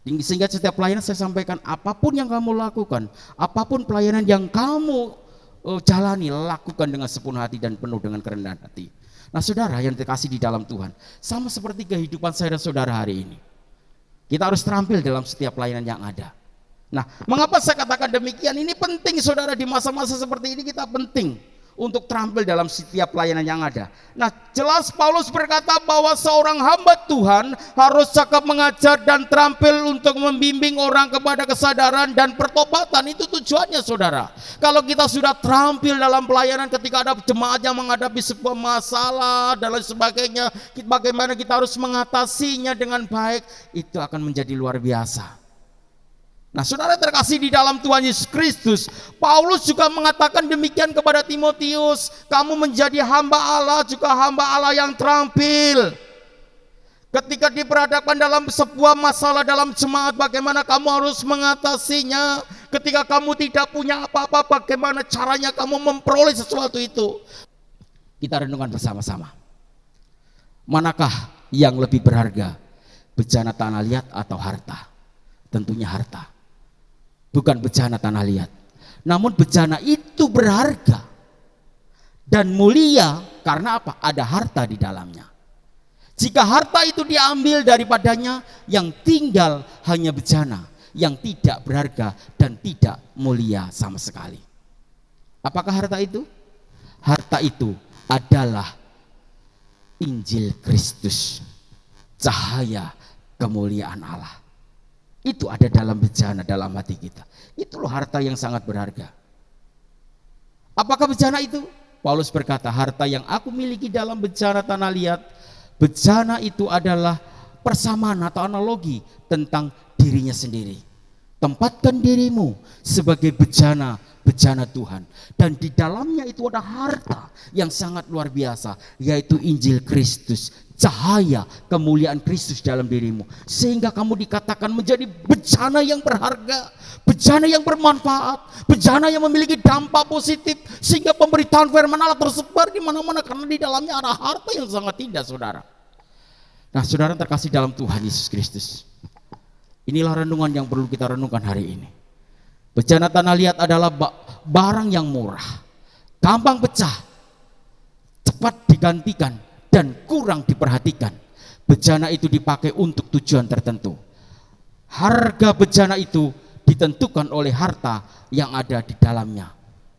Sehingga setiap pelayanan saya sampaikan, apapun yang kamu lakukan, apapun pelayanan yang kamu jalani, lakukan dengan sepenuh hati dan penuh dengan kerendahan hati. Nah, saudara yang dikasih di dalam Tuhan, sama seperti kehidupan saya dan saudara hari ini, kita harus terampil dalam setiap pelayanan yang ada. Nah, mengapa saya katakan demikian? Ini penting, saudara, di masa-masa seperti ini kita penting untuk terampil dalam setiap pelayanan yang ada. Nah, jelas Paulus berkata bahwa seorang hamba Tuhan harus cakap mengajar dan terampil untuk membimbing orang kepada kesadaran dan pertobatan. Itu tujuannya, saudara. Kalau kita sudah terampil dalam pelayanan, ketika ada jemaat yang menghadapi sebuah masalah dan lain sebagainya, bagaimana kita harus mengatasinya dengan baik, itu akan menjadi luar biasa. Nah, saudara terkasih di dalam Tuhan Yesus Kristus, Paulus juga mengatakan demikian kepada Timotius, kamu menjadi hamba Allah, juga hamba Allah yang terampil. Ketika diperhadapkan dalam sebuah masalah dalam jemaat, bagaimana kamu harus mengatasinya. Ketika kamu tidak punya apa-apa, bagaimana caranya kamu memperoleh sesuatu itu. Kita renungkan bersama-sama. Manakah yang lebih berharga, bejana tanah liat atau harta? Tentunya harta. Bukan bejana tanah liat. Namun bejana itu berharga dan mulia karena apa? Ada harta di dalamnya. Jika harta itu diambil daripadanya, yang tinggal hanya bejana yang tidak berharga dan tidak mulia sama sekali. Apakah harta itu? Harta itu adalah Injil Kristus, cahaya kemuliaan Allah. Itu ada dalam bejana dalam hati kita. Itu loh harta yang sangat berharga. Apakah bejana itu? Paulus berkata, harta yang aku miliki dalam bejana tanah liat. Bejana itu adalah persamaan atau analogi tentang dirinya sendiri. Tempatkan dirimu sebagai bejana Tuhan, dan di dalamnya itu ada harta yang sangat luar biasa, yaitu Injil Kristus, cahaya kemuliaan Kristus dalam dirimu, sehingga kamu dikatakan menjadi bejana yang berharga, bejana yang bermanfaat, bejana yang memiliki dampak positif, sehingga pemberitaan firman Allah tersebar di mana-mana karena di dalamnya ada harta yang sangat indah, saudara. Nah, saudara terkasih dalam Tuhan Yesus Kristus, inilah renungan yang perlu kita renungkan hari ini. Bejana tanah liat adalah barang yang murah, gampang pecah, cepat digantikan, dan kurang diperhatikan. Bejana itu dipakai untuk tujuan tertentu. Harga bejana itu ditentukan oleh harta yang ada di dalamnya,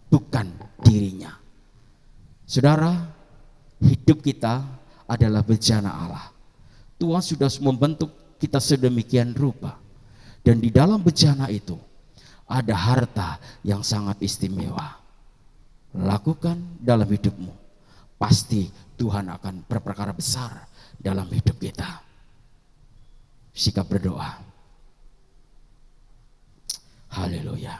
bukan dirinya. Saudara, hidup kita adalah bejana Allah. Tuhan sudah membentuk kita sedemikian rupa, dan di dalam bejana itu ada harta yang sangat istimewa. Lakukan dalam hidupmu, pasti Tuhan akan berperkara besar dalam hidup kita. Sikap berdoa. Haleluya.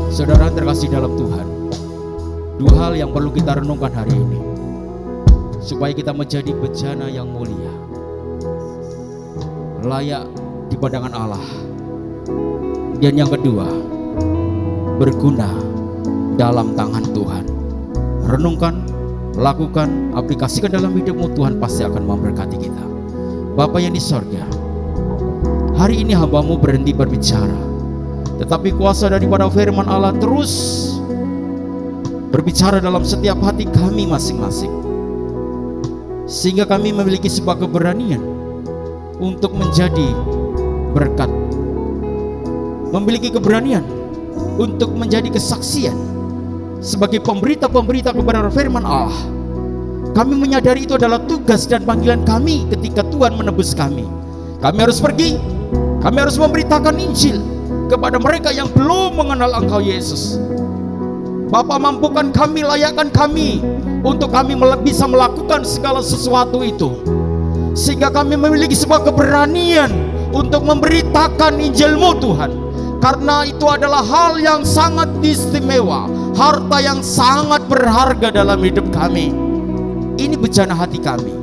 Saudara terkasih dalam Tuhan, dua hal yang perlu kita renungkan hari ini supaya kita menjadi bejana yang mulia, layak di pandangan Allah. Dan yang kedua, berguna dalam tangan Tuhan. Renungkan, lakukan, aplikasikan dalam hidupmu, Tuhan pasti akan memberkati kita. Bapa yang di sorga, hari ini hambamu berhenti berbicara, tetapi kuasa daripada firman Allah terus berbicara dalam setiap hati kami masing-masing, sehingga kami memiliki sebuah keberanian untuk menjadi berkat, memiliki keberanian untuk menjadi kesaksian sebagai pemberita-pemberita kebenaran firman Allah. Kami menyadari itu adalah tugas dan panggilan kami ketika Tuhan menebus kami. Kami harus pergi, kami harus memberitakan Injil kepada mereka yang belum mengenal Engkau Yesus. Bapa, mampukan kami, layakkan kami untuk kami bisa melakukan segala sesuatu itu, sehingga kami memiliki sebuah keberanian untuk memberitakan Injil-Mu Tuhan. Karena itu adalah hal yang sangat istimewa, harta yang sangat berharga dalam hidup kami. Ini bejana hati kami,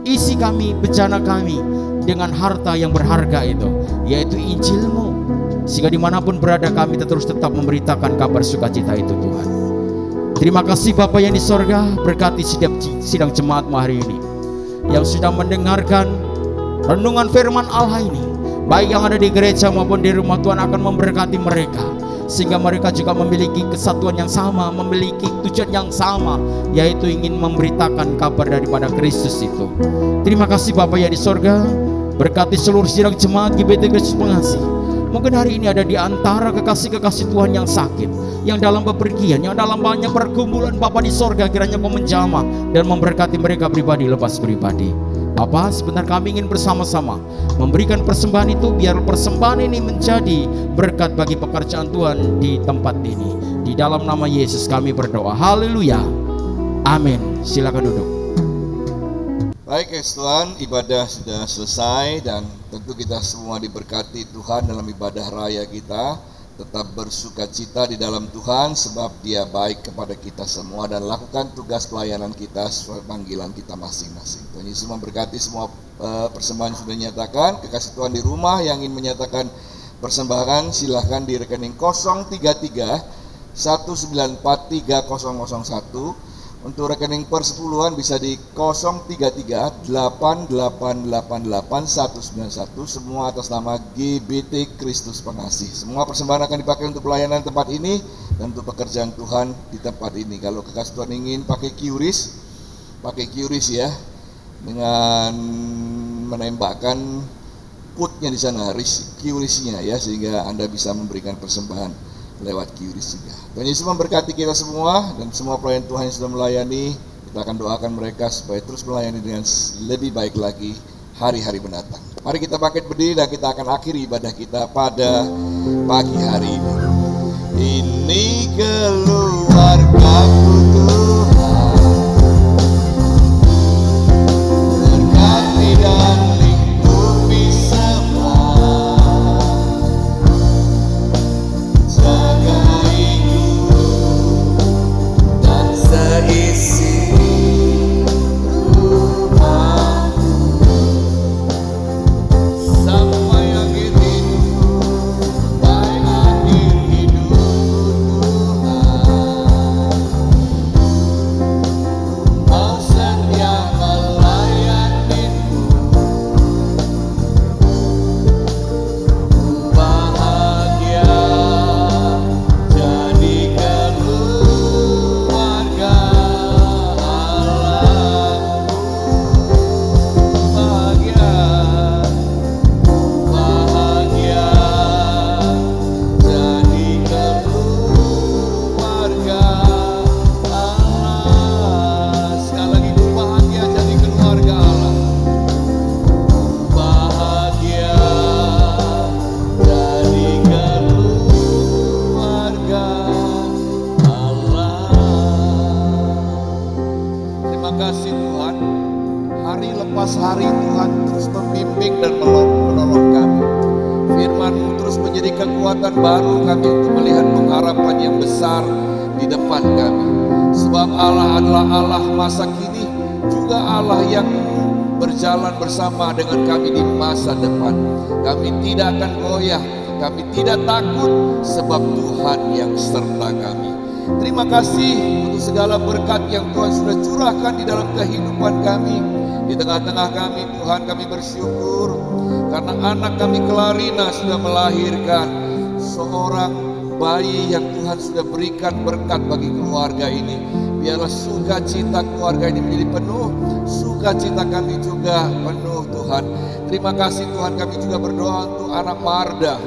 isi kami, bejana kami dengan harta yang berharga itu, yaitu Injil-Mu, sehingga dimanapun berada kami terus tetap memberitakan kabar sukacita itu, Tuhan. Terima kasih Bapa yang di sorga, berkati setiap sidang jemaat-Mu hari ini yang sudah mendengarkan renungan firman Allah ini, baik yang ada di gereja maupun di rumah. Tuhan akan memberkati mereka, sehingga mereka juga memiliki kesatuan yang sama, memiliki tujuan yang sama, yaitu ingin memberitakan kabar daripada Kristus itu. Terima kasih Bapa yang di sorga, berkati seluruh sidang jemaat GBT Kristus Pengasih. Mungkin hari ini ada di antara kekasih-kekasih Tuhan yang sakit, yang dalam bepergian, yang dalam banyak pergumulan. Bapa di sorga, kiranya Kau menjamah dan memberkati mereka pribadi lepas pribadi. Bapa, sebentar kami ingin bersama-sama memberikan persembahan itu, biar persembahan ini menjadi berkat bagi pekerjaan Tuhan di tempat ini. Di dalam nama Yesus kami berdoa. Haleluya. Amin. Silakan duduk. Baik ya Tuhan, ibadah sudah selesai dan tentu kita semua diberkati Tuhan dalam ibadah raya kita. Tetap bersuka cita di dalam Tuhan sebab Dia baik kepada kita semua, dan lakukan tugas pelayanan kita sesuai panggilan kita masing-masing. Tuhan Yesus memberkati semua persembahan yang sudah dinyatakan. Kekasih Tuhan di rumah yang ingin menyatakan persembahan silahkan di rekening 033 194 3001. Untuk rekening persepuluhan bisa di 033 8888 191, semua atas nama GBT Kristus Pengasih. Semua persembahan akan dipakai untuk pelayanan tempat ini dan untuk pekerjaan Tuhan di tempat ini. Kalau kekasih Tuhan ingin pakai QRIS ya, dengan menembakkan putnya di sana, QRIS-nya ya, sehingga Anda bisa memberikan persembahan lewat QRIS juga. Tuhan Yesus memberkati kita semua dan semua pelayan Tuhan yang sudah melayani. Kita akan doakan mereka supaya terus melayani dengan lebih baik lagi hari-hari mendatang. Mari kita bangkit berdiri dan kita akan akhiri ibadah kita pada pagi hari ini. Ini keluargaku Tuhan, berkati dan lingkupi semua. Seisi rumahku, sampai akhir hidup, sampai akhir hidup Tuhan, mau setia melayanimu, bahagia jadi keluarga. Kasih Tuhan, hari lepas hari Tuhan terus membimbing dan menolong kami. Firman-Mu terus menjadi kekuatan baru kami untuk melihat pengharapan yang besar di depan kami. Sebab Allah adalah Allah masa kini, juga Allah yang berjalan bersama dengan kami di masa depan. Kami tidak akan goyah, kami tidak takut sebab Tuhan yang serta kami. Terima kasih untuk segala berkat yang Tuhan sudah curahkan di dalam kehidupan kami. Di tengah-tengah kami Tuhan, kami bersyukur karena anak kami Clarina sudah melahirkan seorang bayi yang Tuhan sudah berikan berkat bagi keluarga ini. Biarlah sukacita keluarga ini menjadi penuh, sukacita kami juga penuh Tuhan. Terima kasih Tuhan, kami juga berdoa untuk anak Marda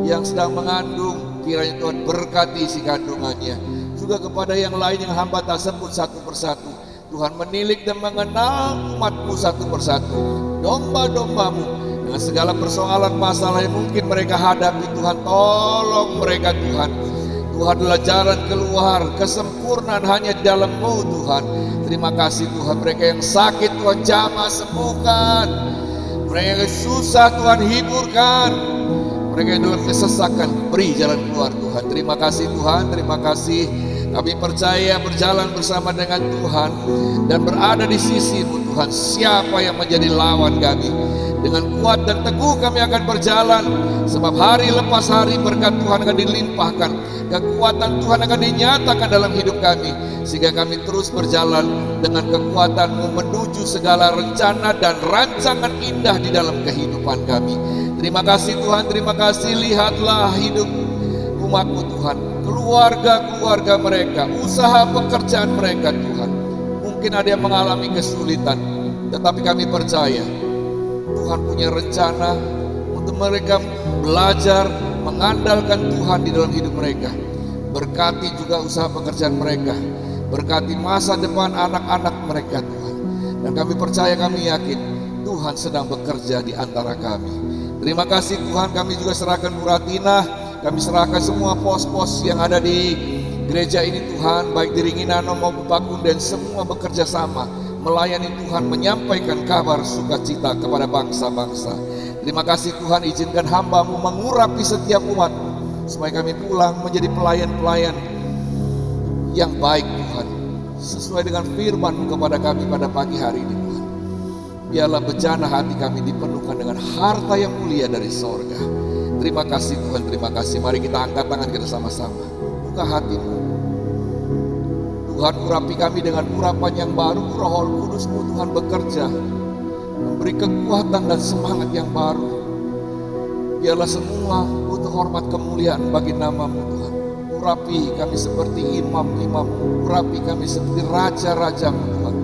yang sedang mengandung. Kiranya Tuhan berkati isi kandungannya. Juga kepada yang lain yang hamba tak sebut satu persatu, Tuhan menilik dan mengenal umat-Mu satu persatu, domba-domba-Mu, dengan segala persoalan masalah yang mungkin mereka hadapi. Tuhan tolong mereka Tuhan. Tuhan adalah jalan keluar, kesempurnaan hanya di dalam-Mu Tuhan. Terima kasih Tuhan, mereka yang sakit Tuhan jamah sembuhkan, mereka yang susah Tuhan hiburkan, mereka yang dalam kesesakan beri jalan keluar Tuhan. Terima kasih Tuhan, terima kasih. Kami percaya berjalan bersama dengan Tuhan dan berada di sisi-Mu Tuhan. Siapa yang menjadi lawan kami? Dengan kuat dan teguh kami akan berjalan, sebab hari lepas hari berkat Tuhan akan dilimpahkan, kekuatan Tuhan akan dinyatakan dalam hidup kami, sehingga kami terus berjalan dengan kekuatan-Mu menuju segala rencana dan rancangan indah di dalam kehidupan kami. Terima kasih Tuhan, terima kasih. Lihatlah hidup umat-Mu Tuhan, keluarga-keluarga mereka, usaha pekerjaan mereka Tuhan. Mungkin ada yang mengalami kesulitan, tetapi kami percaya Tuhan punya rencana untuk mereka belajar mengandalkan Tuhan di dalam hidup mereka. Berkati juga usaha pekerjaan mereka, berkati masa depan anak-anak mereka Tuhan. Dan kami percaya, kami yakin Tuhan sedang bekerja di antara kami. Terima kasih Tuhan, kami juga serahkan Bu Ratina, kami serahkan semua pos-pos yang ada di gereja ini Tuhan, baik di Ringinano maupun Pakunden, semua bekerja sama melayani Tuhan, menyampaikan kabar sukacita kepada bangsa-bangsa. Terima kasih Tuhan, izinkan hamba-Mu mengurapi setiap umat, supaya kami pulang menjadi pelayan-pelayan yang baik Tuhan, sesuai dengan firman-Mu kepada kami pada pagi hari ini Tuhan. Biarlah bejana hati kami dipenuhkan dengan harta yang mulia dari sorga. Terima kasih Tuhan, terima kasih. Mari kita angkat tangan kita sama-sama. Buka hati-Mu Tuhan, urapi kami dengan urapan yang baru. Roh Kudus-Mu Tuhan bekerja, memberi kekuatan dan semangat yang baru. Biarlah semua butuh hormat kemuliaan bagi nama-Mu Tuhan. Urapi kami seperti imam-imam-Mu, urapi kami seperti raja-raja-Mu Tuhan.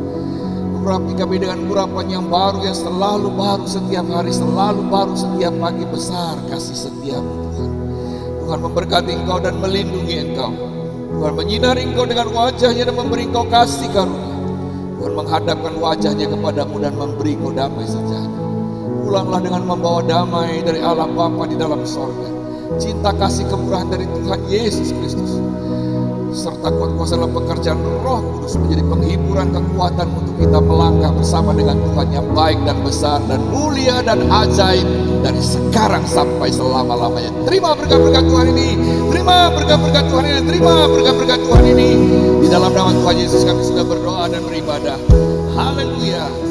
Urapi kami dengan urapan yang baru, yang selalu baru setiap hari, selalu baru setiap pagi. Besar kasih setia-Mu Tuhan. Tuhan memberkati Engkau dan melindungi Engkau. Tuhan menyinari Engkau dengan wajah-Nya dan memberi Engkau kasih karunia. Tuhan menghadapkan wajah-Nya kepadamu dan memberi Engkau damai sejahtera. Pulanglah dengan membawa damai dari Allah Bapa di dalam sorga, cinta kasih kemurahan dari Tuhan Yesus Kristus, serta kuat-kuasa dalam pekerjaan Roh Kudus menjadi penghiburan kekuatan untuk kita melangkah bersama dengan Tuhan yang baik dan besar dan mulia dan ajaib dari sekarang sampai selama-lamanya. Terima berkat-berkat Tuhan ini, terima berkat-berkat Tuhan ini, terima berkat-berkat Tuhan ini. Di dalam nama Tuhan Yesus kami sudah berdoa dan beribadah. Haleluya.